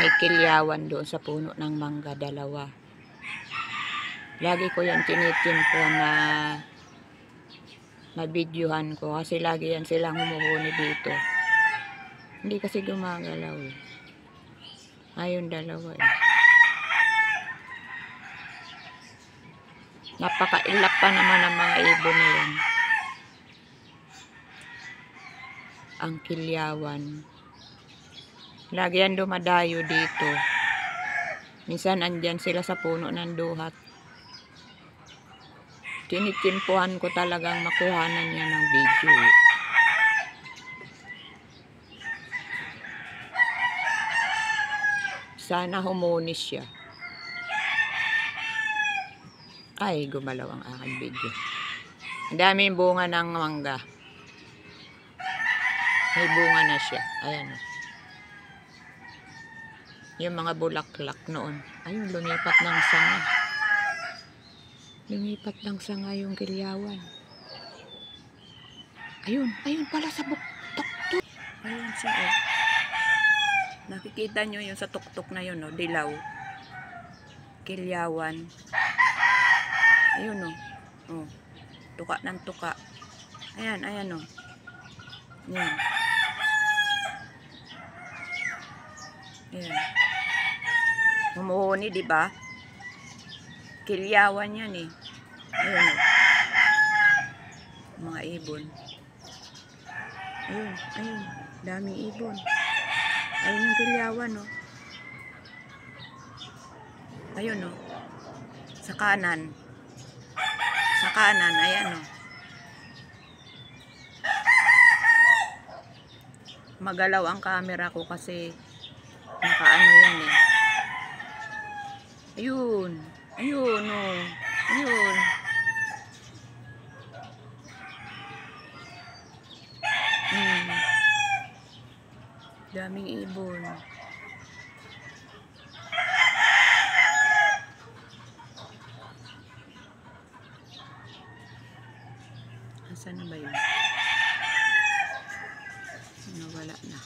may kilyawan doon sa puno ng mangga, dalawa. Lagi ko yan tinitimpuan na videohan ko kasi lagi yan silang humuhuni dito. Hindi kasi gumagalaw eh. Ayun, dalawa eh. Napakailap pa naman ang mga ibon na yan. Ang kilyawan. Lagi yan dumadayo dito. Minsan andyan sila sa puno ng duhat. Tinitimpuhan ko talagang makuhanan niya ng video eh. Sana humunis siya. Ay, gumalaw ang aking video. Ang daming bunga ng mangga. May bunga na siya. Ayan. Yung mga bulaklak noon. Ayun, lumipat ng sanga. Lumipat ng sanga yung kilyawan. Ayun, ayun pala sa tuktok. Ayun siya eh. Nakikita nyo yung sa tuktok na yun, no? Dilaw. Kilyawan. Ayun, no? Oh. Tuka ng tuka. Ayan, ayan, no? Ayan. Ayan. Humuhuni, diba? Kilyawan yan, eh. Ayun, no? Mga ibon. Ayun, ayun. Daming ibon. Ayun yung kilyawan, no? Ayun, no? Sa kanan. Sa kanan, ayan, no? Magalaw ang camera ko kasi nakaano yan, eh. Ayun. Ayun, no? Ayun. Daming ibon. Asan na ba yun? Nawala na.